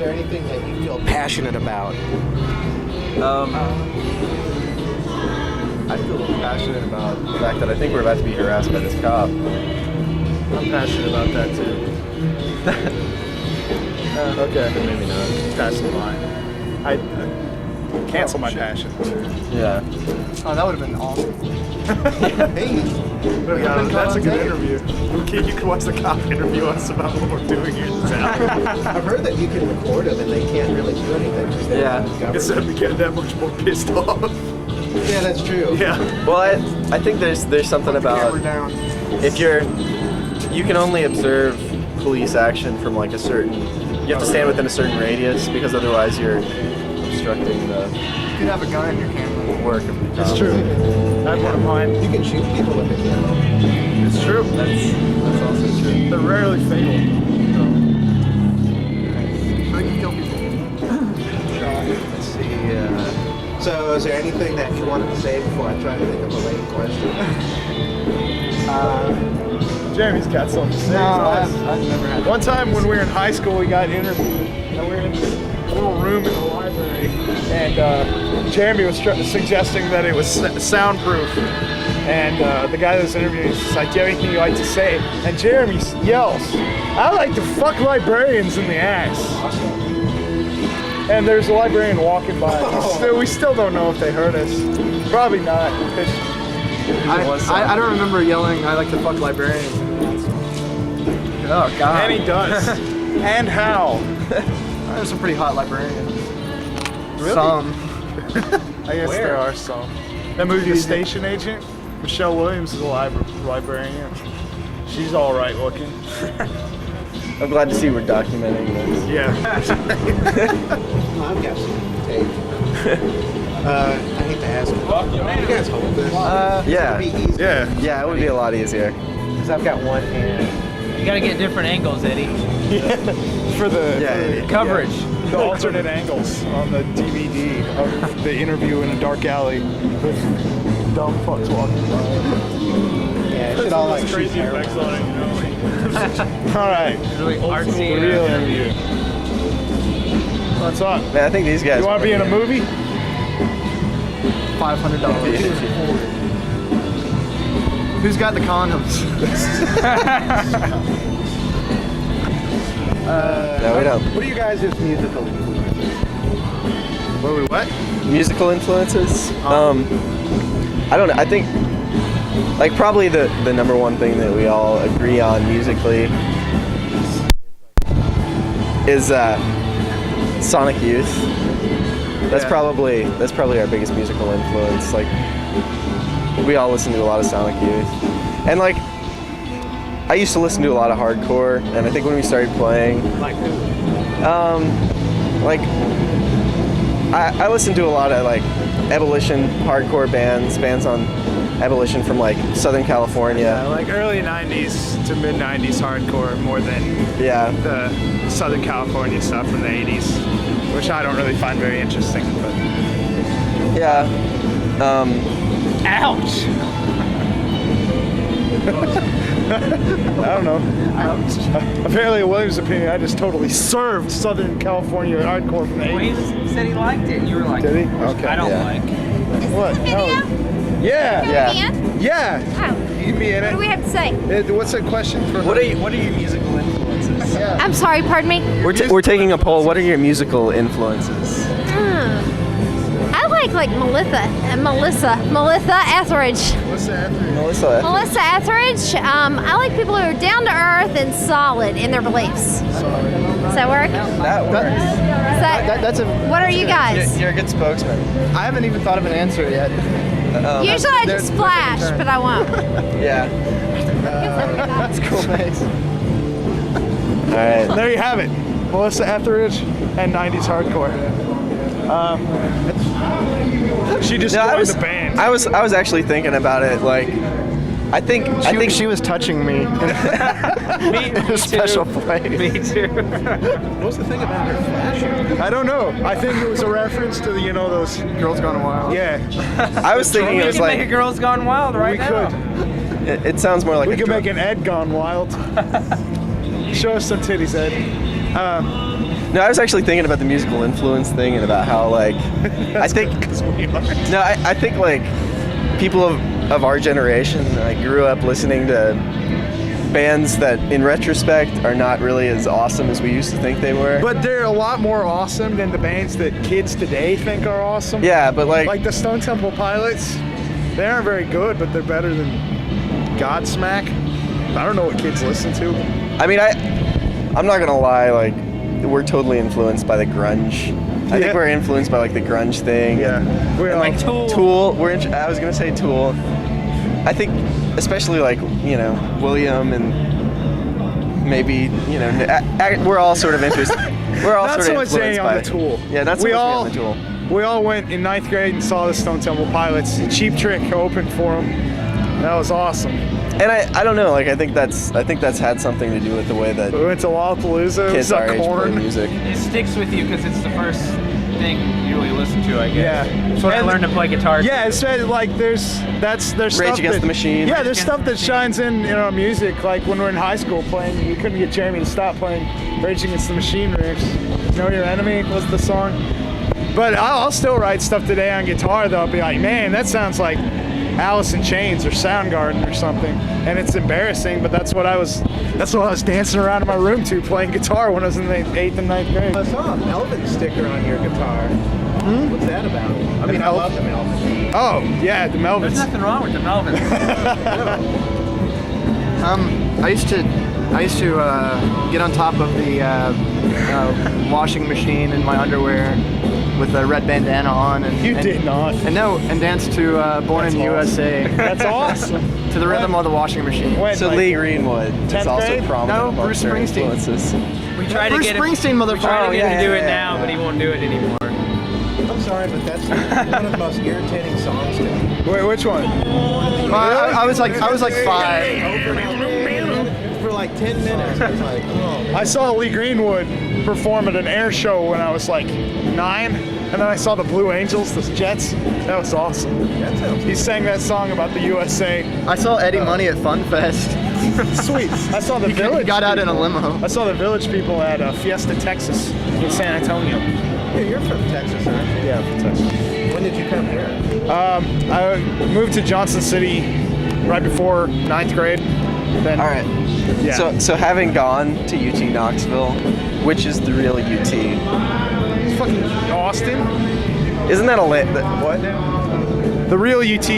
there anything that you feel passionate about? I feel passionate about the fact that I think we're about to be harassed by this cop. I'm passionate about that too. Okay. Maybe not. Pass the line. I cancel my passion. Yeah. Oh, that would have been awesome. Hey, That's a good interview. Okay, you can watch the cop interview us about what we're doing here in this town. I've heard that you can record them and they can't really do anything. 'Cause they're Yeah. not government. Instead of getting that much more pissed off. Yeah, that's true. Yeah. Well, I think there's something about Down. if you can only observe police action from like a certain. You have to stand within a certain radius because otherwise you're obstructing the You could have a gun in your camera. work of the cop. It's true. I have one of mine. You can shoot people with a camera. It's true. That's also true. They're rarely fatal. So they can kill people. Let's see. So, is there anything that you wanted to say before I try to think of a lame question? Jeremy's got something to say. I've never had. One time when we were in high school, we got interviewed, and we were in this little room in the library, and Jeremy was suggesting that it was soundproof, and the guy that was interviewing was like, "Do you have anything you like to say?" And Jeremy yells, "I like to fuck librarians in the ass." And there's a librarian walking by. We still don't know if they heard us. Probably not. I don't remember yelling, "I like to fuck librarians." Oh God. And he does. And how? There's some pretty hot librarians. Really? Some. I guess there are some. That movie, The Station Agent, Michelle Williams is a librarian. She's all right looking. I'm glad to see we're documenting this. Yeah. I've got some tape. I hate to ask you. You guys hold this? Yeah. It'd be easy. Yeah. Yeah, it would be a lot easier. Because I've got one hand. You gotta get different angles, Eddie. For the Coverage. the alternate angles on the DVD of the interview in a dark alley with dumb fucks walking by. Yeah, it should all like shoot crazy heroin. effects on it, you know. All right. Really The artsy. real interview. What's up? Man, I think these guys. You want to be in a movie? $500. Who's got the condoms? No, we don't. What are you guys' musical influences? What? Musical influences? I don't know. I think like probably the number one thing that we all agree on musically is Sonic Youth. That's probably our biggest musical influence. Like we all listen to a lot of Sonic Youth. And like I used to listen to a lot of hardcore, and I think when we started playing, Like who? like I listened to a lot of like Abolition hardcore bands on Abolition from like Southern California. Yeah, like early 90s to mid 90s hardcore more than Yeah. the Southern California stuff from the 80s, which I don't really find very interesting. But Yeah. Ouch! I don't know. Apparently, in William's opinion, I just totally served Southern California hardcore from the Well, he 80s. just said he liked it, and you were like, Did he? Okay. I don't Yeah. like. What? No. Yeah. Yeah. Yeah. Oh, You'd be in what do we it. have to say? What's the question for What her? are your musical influences? I'm sorry, pardon me. We're taking a poll. What are your musical influences? I like Melissa Etheridge. Melissa. Melissa Etheridge. I like people who are down to earth and solid in their beliefs. Does that work? That works. That's a. What are you guys? You're a good spokesman. I haven't even thought of an answer yet. Usually I just flash, but I won't. Yeah. That's cool, thanks. All right. There you have it. Melissa Etheridge and 90s hardcore. She just joined the band. I was actually thinking about it. Like, I think She was touching me in a special place. Me too. What was the thing about her flashing? I don't know. I think it was a reference to the, those. Girls Gone Wild. Yeah. I was thinking it We was can make a like Girls Gone Wild right We now. could. it sounds more like We a could drug. make an Ed Gone Wild. Show us some titties, Ed. No, I was actually thinking about the musical influence thing and about how like I think I think like people of our generation like grew up listening to bands that in retrospect are not really as awesome as we used to think they were. But they're a lot more awesome than the bands that kids today think are awesome. Yeah, but like the Stone Temple Pilots, they aren't very good, but they're better than Godsmack. I don't know what kids listen to. I mean, I'm not gonna lie, like we're totally influenced by the grunge. I think we're influenced by like the grunge thing. Yeah, We're like Tool. Tool. I was gonna say Tool. I think, especially like William and maybe we're all sort of interested. We're all not sort so of much saying influenced by on the Tool. Yeah, not so much on the Tool. We all went in 9th grade and saw the Stone Temple Pilots. Cheap Trick opened for them. That was awesome. And I don't know, like I think that's had something to do with the way that We went to Lollapalooza. kids our age play Corn. music. It sticks with you because it's the first thing you really listen to, I guess. Yeah. That's when I learned to play guitar. Yeah, it's like there's stuff Rage Against the Machine. Yeah, there's stuff that shines in our music. Like when we're in high school playing, we couldn't get Jeremy to stop playing Rage Against the Machine riffs. Know Your Enemy was the song. But I'll still write stuff today on guitar though. I'll be like, man, that sounds like Alice in Chains or Soundgarden or something, and it's embarrassing, but that's what I was dancing around in my room to, playing guitar when I was in the 8th and 9th grade. I saw a Melvin sticker on your guitar. What's that about? I mean, I love the Melvin. Oh yeah, the Melvins. There's nothing wrong with the Melvins. I used to get on top of the washing machine in my underwear with a red bandana on, and did not. And dance to Born in the USA. That's awesome. To the rhythm of the washing machine. When, So like, Lee Greenwood is 10th also grade? prominent No, amongst Bruce their Springsteen. influences. We tried to Bruce get him. Springsteen, We tried motherfucker. to get him to do it yeah. now, but he won't do it anymore. I'm sorry, but that's one of the most irritating songs to me. Wait, which one? I was like 5. For like 10 minutes, I was like, oh. I saw Lee Greenwood perform at an air show when I was like 9, and then I saw the Blue Angels, the Jets. That was awesome. That sounds He sang that song about the USA. I saw Eddie Money at Fun Fest. Sweet. I saw the He Village. got out in a limo. I saw the Village people at Fiesta, Texas, in San Antonio. Yeah, you're from Texas, aren't you? Yeah, from Texas. When did you come here? I moved to Johnson City right before 9th grade. Then, All right. Yeah. So having gone to UT Knoxville, which is the real UT? It's fucking Austin. Isn't that a What? The real UT.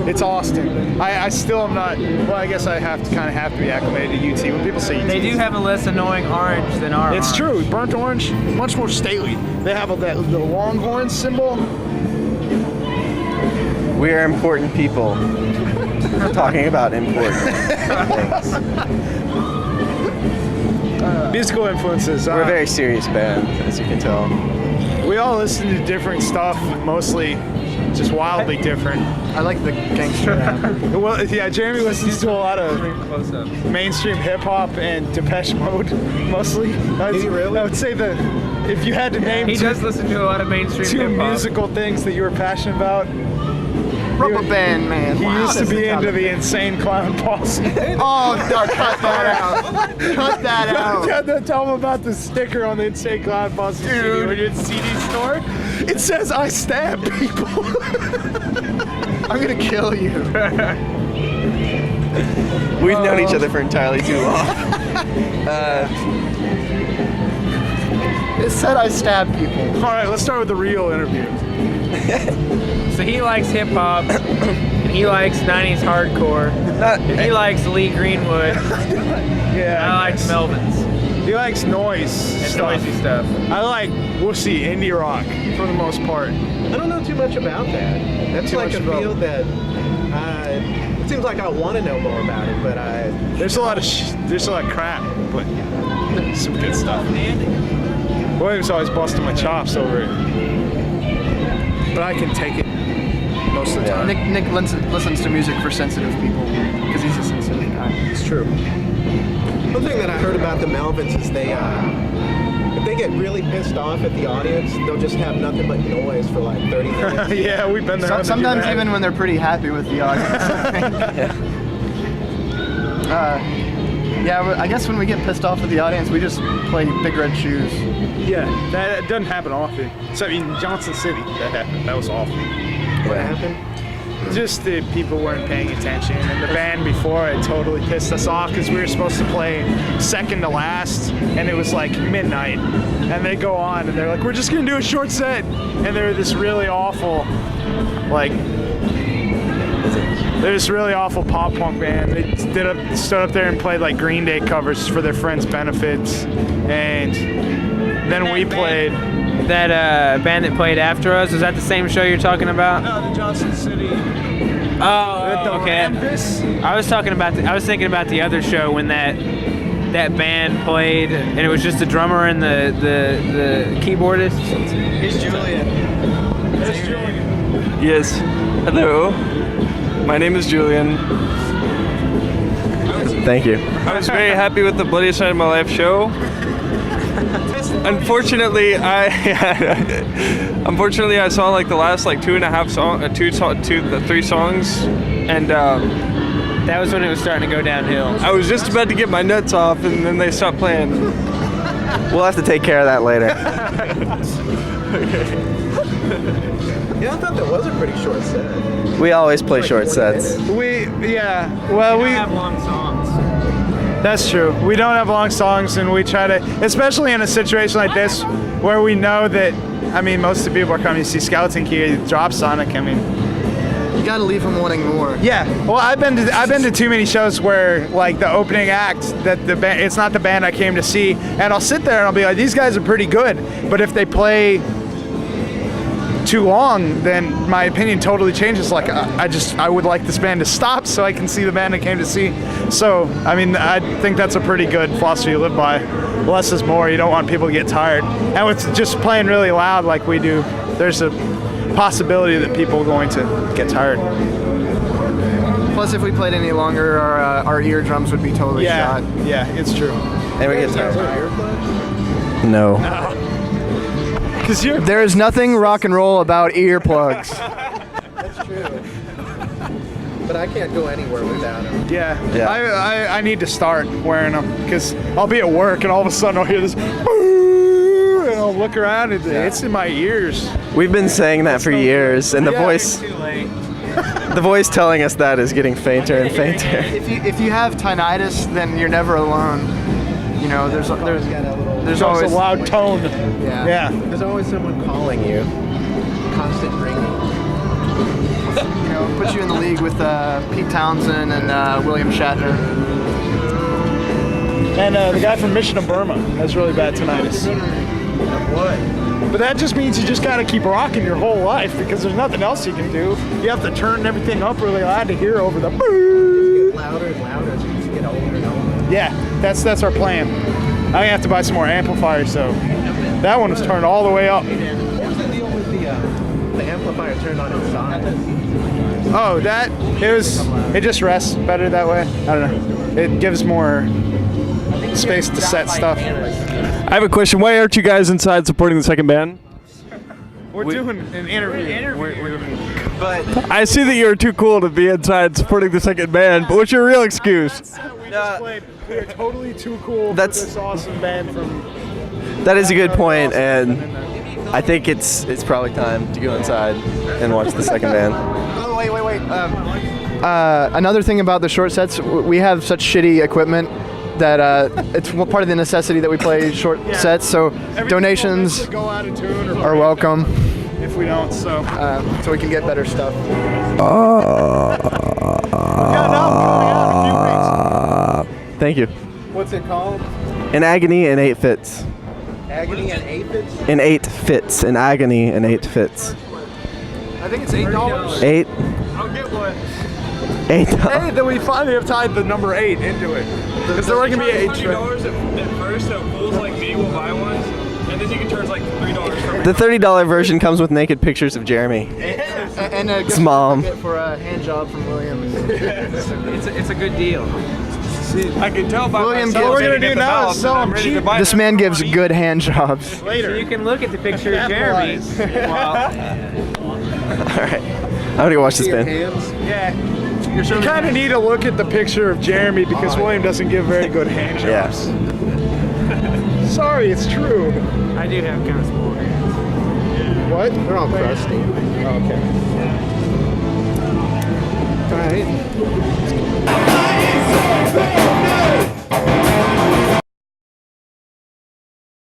It's Austin. I still am not. Well, I guess I have to be acclimated to UT. When people say UT, They do have a less annoying orange than our It's orange. true. Burnt orange, much more stately. They have the longhorn symbol. We are important people talking about important things. Musical influences. We're a very serious band, as you can tell. We all listen to different stuff, mostly just wildly different. I like the gangster rap. Well, yeah, Jeremy listens to a lot of Close-up. mainstream hip hop and Depeche Mode, mostly. Did he really? I would say if you had to name He does listen to a lot of mainstream two hip-hop. musical things that you were passionate about, Rubber Band Man. he Wow, used to that's be a into topic. the Insane Clown Posse. Oh, no, cut that out. Cut that out. Tell him about the sticker on the Insane Clown Posse CD when you're at the CD store. It says, "I stab people." I'm gonna kill you. We've known each other for entirely too long. It said I stab people. All right, let's start with the real interview. So he likes hip hop, and he likes 90s hardcore, and he likes Lee Greenwood, Yeah. and I like guess. Melvins He likes noise and stuff. noisy stuff. I like wussy indie rock for the most part. I don't know too much about that. That's Too like much a about- field that it seems like I want to know more about it, but There's a lot of crap, but some good stuff. William's always busting my chops over it, but I can take it most of the time. Nick listens to music for sensitive people because he's a sensitive guy. It's true. one thing that I heard about the Melvins is they, if they get really pissed off at the audience, they'll just have nothing but noise for like 30 minutes. Yeah, we've been there. Sometimes even when they're pretty happy with the audience. Yeah, I guess when we get pissed off with the audience, we just play Big Red Shoes. Yeah, that doesn't happen often. So in Johnson City, that happened. That was awful. What happened? Just the people weren't paying attention, and the band before it totally pissed us off because we were supposed to play second to last, and it was like midnight, and they go on and they're like, we're just gonna do a short set, and they're this really awful, like, they're this really awful pop punk band. They stood up there and played like Green Day covers for their friends' benefits, and then we played. That band that played after us, was that the same show you're talking about? No, the Johnson City. Oh, okay. I was thinking about the other show when that band played, and it was just the drummer and the keyboardist. Here's Julian. Yes. Hello. My name is Julian. Thank you. I was very happy with the Bloodiest Night of My Life show. Unfortunately, I saw like the last like 2.5 3 songs, and That was when it was starting to go downhill. I was just about to get my nuts off, and then they stopped playing. We'll have to take care of that later. Yeah, I thought that was a pretty short set. We always play short sets. We have long songs. That's true. We don't have long songs, and we try to, especially in a situation like this, where we know that, I mean, most of the people are coming to see Skeleton Key, Dropsonic. I mean, You gotta leave them wanting more. yeah. Well, I've been to too many shows where like the opening act that the band, it's not the band I came to see, and I'll sit there and I'll be like, these guys are pretty good, but if they play too long, then my opinion totally changes. Like I would like this band to stop so I can see the band I came to see. So I mean, I think that's a pretty good philosophy to live by. Less is more. You don't want people to get tired, and with just playing really loud like we do, there's a possibility that people are going to get tired. Plus, if we played any longer, our eardrums would be totally shot. Yeah, it's true. And we get tired. No. There is nothing rock and roll about earplugs. That's true. But I can't go anywhere without them. Yeah. Yeah. I need to start wearing them because I'll be at work and all of a sudden I'll hear this boo, and I'll look around and it's in my ears. We've been saying that for years, and the voice telling us that is getting fainter and fainter. If you have tinnitus, then you're never alone. You know, there's always a loud tone. yeah. There's always someone calling you. Constant ringing. You know, puts you in the league with Pete Townsend and William Shatner. And the guy from Mission of Burma has really bad tinnitus. What? But that just means you just gotta keep rocking your whole life because there's nothing else you can do. You have to turn everything up really loud to hear over the boo. Get louder and louder as you get older and older. Yeah, that's our plan. I have to buy some more amplifiers, so that one was turned all the way up. What's the deal with the amplifier turned on inside? Oh, it just rests better that way. I don't know. It gives more space to set stuff. I have a question. Why aren't you guys inside supporting the second band? We're doing an interview. But I see that you're too cool to be inside supporting the second band, but what's your real excuse? We are totally too cool for That's- this awesome band from... that is a good point, and I think it's probably time to go inside and watch the second band. Oh, wait. Another thing about the short sets, we have such shitty equipment that it's part of the necessity that we play short sets, so donations Go out of tune or are welcome, if we don't, so... so we can get better stuff. Thank you. What's it called? In agony in 8 fits. Agony and aphids? In 8 fits. In agony in 8 fits. I think it's $8. 8. I'll get one. 8. Hey, then we finally have tied the number 8 into it. Because there were going to be 8 $20 at first, so fools like me will buy one, and then you can charge like $3 for The $30 version comes with naked pictures of Jeremy. And a His mom. for a hand job from William. It's a good deal. I can tell by William myself gives- What we're getting gonna at do the now mouth is sell that I'm them ready to cheap. buy This them. man gives good hand jobs. So you can look at the picture of Jeremy. Alright. I'm gonna go watch this band. Hands? Yeah. You kind of need to look at the picture of Jeremy because William doesn't give very good hand Yeah. jobs. Sorry, it's true. I do have kind of small hands. What? They're all crusty. Okay. All right.